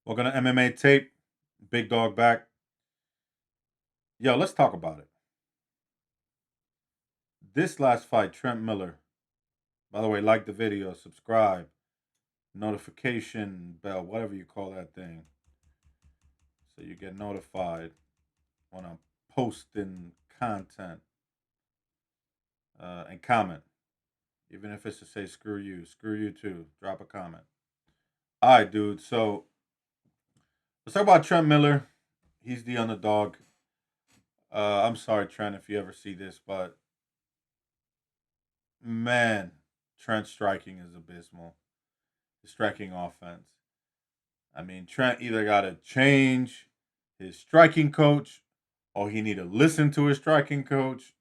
Welcome to MmaTape. Bigdawg back. Yo, let's talk about it. This last fight, Trent Miller. By the way, like the video, subscribe, notification bell, whatever you call that thing, so you get notified when I'm posting content. And comment, even if it's to say screw you too. Drop a comment. All right, dude. So let's talk about Trent Miller. He's the underdog. I'm sorry, Trent, if you ever see this, but man, Trent's striking is abysmal. His striking offense. I mean, Trent either got to change his striking coach or he need to listen to his striking coach.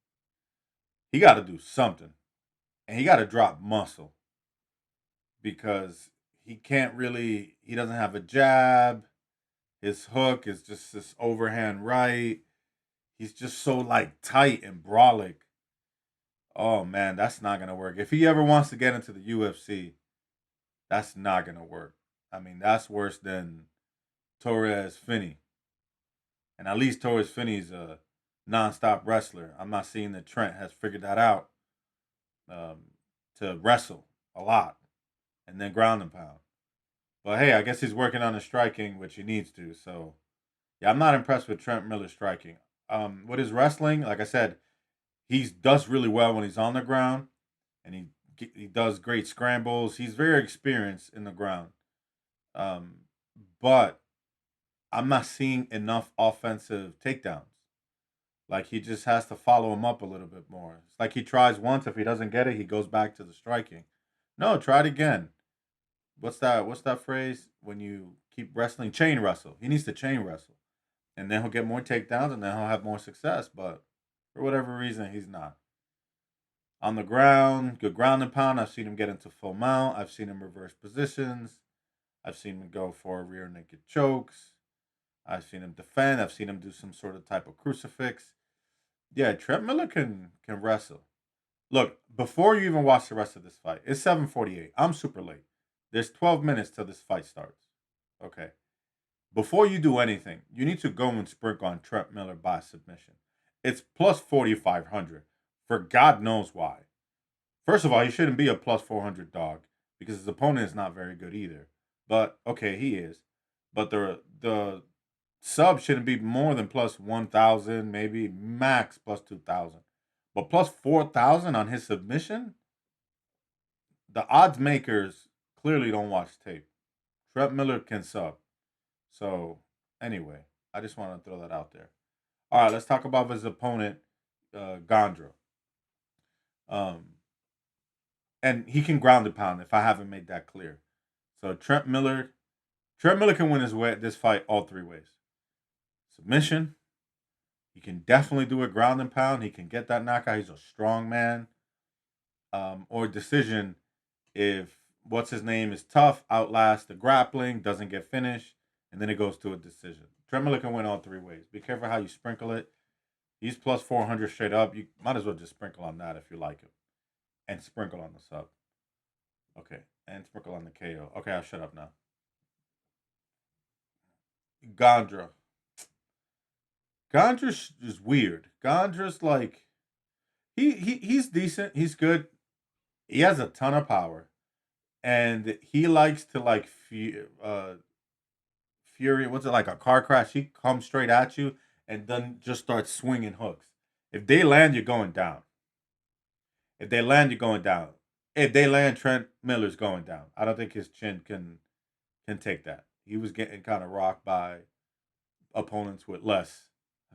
He got to do something. And he got to drop muscle because he doesn't have a jab. His hook is just this overhand right. He's just so like tight and brolic. Oh man, that's not gonna work. If he ever wants to get into the UFC, that's not gonna work. I mean, that's worse than Torres Finney. And at least Torres Finney's a nonstop wrestler. I'm not seeing that Trent has figured that out to wrestle a lot and then ground and pound. But hey, I guess he's working on his striking, which he needs to. So yeah, I'm not impressed with Trent Miller's striking. With his wrestling, like I said, he does really well when he's on the ground, and he does great scrambles. He's very experienced in the ground, um, but I'm not seeing enough offensive takedowns. Like he just has to follow him up a little bit more. It's like he tries once. If he doesn't get it, he goes back to the striking. No, try it again. What's that phrase? When you keep wrestling, chain wrestle. He needs to chain wrestle. And then he'll get more takedowns and then he'll have more success. But for whatever reason, he's not. On the ground, good ground and pound. I've seen him get into full mount. I've seen him reverse positions. I've seen him go for rear naked chokes. I've seen him defend. I've seen him do some sort of type of crucifix. Yeah, Trent Miller can wrestle. Look, before you even watch the rest of this fight, it's 7:48. I'm super late. There's 12 minutes till this fight starts. Okay. Before you do anything, you need to go and sprinkle on Trent Miller by submission. It's plus 4,500 for God knows why. First of all, he shouldn't be a plus 400 dog because his opponent is not very good either. But okay, he is. But the sub shouldn't be more than plus 1,000, maybe max plus 2,000. But plus 4,000 on his submission? The odds makers clearly don't watch tape. Trent Miller can sub. So, anyway, I just want to throw that out there. All right, let's talk about his opponent, Gandra. Um, and he can ground and pound if I haven't made that clear. So Trent Miller can win this fight all three ways. Submission. He can definitely do a ground and pound. He can get that knockout. He's a strong man. Or decision if what's his name is tough, outlasts the grappling, doesn't get finished, and then it goes to a decision. Trent Miller can win all three ways. Be careful how you sprinkle it. He's plus 400 straight up. You might as well just sprinkle on that if you like him. And sprinkle on the sub. Okay. And sprinkle on the KO. Okay, I'll shut up now. Gandra. Gandra's is weird. Gandra's like he's decent. He's good. He has a ton of power, and he likes to like fury. What's it like a car crash? He comes straight at you and then just starts swinging hooks. If they land, you're going down. If they land, you're going down. If they land, Trent Miller's going down. I don't think his chin can take that. He was getting kind of rocked by opponents with less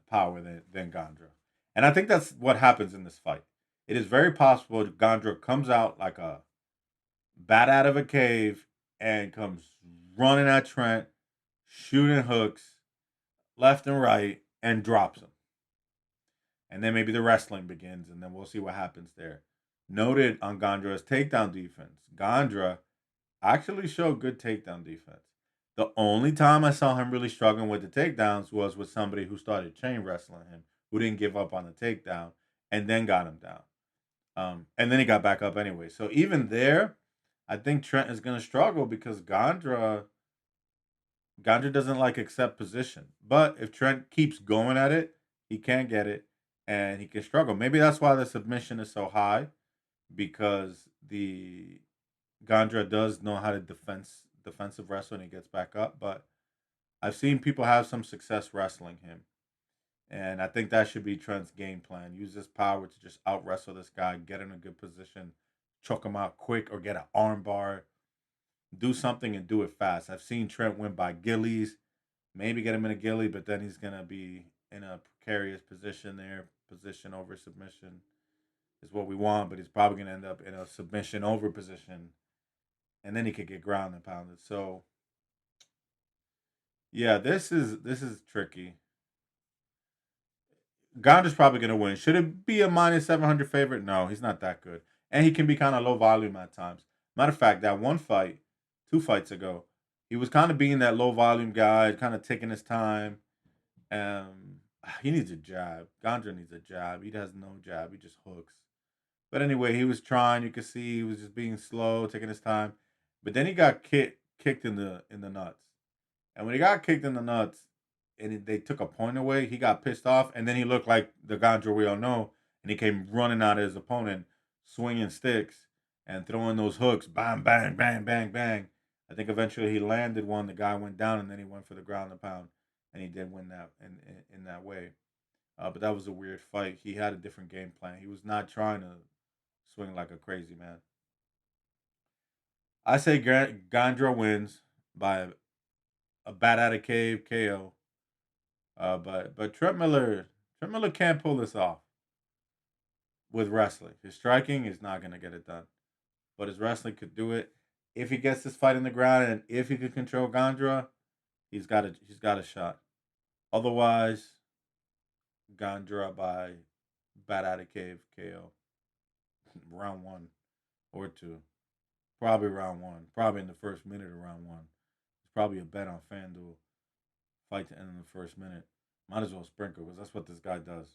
power than Gandra. And I think that's what happens in this fight. It is very possible Gandra comes out like a bat out of a cave and comes running at Trent, shooting hooks left and right, and drops him. And then maybe the wrestling begins, and then we'll see what happens there. Noted on Gandra's takedown defense. Gandra actually showed good takedown defense. The only time I saw him really struggling with the takedowns was with somebody who started chain wrestling him, who didn't give up on the takedown, and then got him down. And then he got back up anyway. So even there, I think Trent is going to struggle because Gandra Gandra doesn't like accept position. But if Trent keeps going at it, he can get it and he can struggle. Maybe that's why the submission is so high, because the Gandra does know how to defensive wrestle and he gets back up. But I've seen people have some success wrestling him. And I think that should be Trent's game plan. Use his power to just out wrestle this guy, get in a good position, choke him out quick, or get an arm bar. Do something and do it fast. I've seen Trent win by gillies, maybe get him in a gilly, but then he's gonna be in a precarious position there. Position over submission is what we want, but he's probably gonna end up in a submission over position, and then he could get ground and pounded. So yeah, this is tricky. Gandra's probably gonna win. Should it be a minus 700 favorite? No, he's not that good, and he can be kind of low volume at times. Matter of fact, that one fight, 2 fights ago, he was kind of being that low volume guy, kind of taking his time. He needs a jab. Gandra needs a jab. He has no jab. He just hooks. But anyway, he was trying. You could see he was just being slow, taking his time. But then he got kicked in the nuts. And when he got kicked in the nuts, and they took a point away, he got pissed off, and then he looked like the Gandra we all know, and he came running at his opponent, swinging sticks and throwing those hooks, bang, bang, bang, bang, bang. I think eventually he landed one. The guy went down, and then he went for the ground and pound, and he did win that in that way. But that was a weird fight. He had a different game plan. He was not trying to swing like a crazy man. I say Gandra wins by a bat out of cave KO. But Trent Miller can't pull this off with wrestling. His striking is not gonna get it done, but his wrestling could do it. If he gets this fight in the ground and if he could control Gandra, he's got a shot. Otherwise, Gandra by bat out of cave KO round one or two. Probably round one. Probably in the first minute of round one. It's probably a bet on FanDuel. Fight to end in the first minute. Might as well sprinkle because that's what this guy does.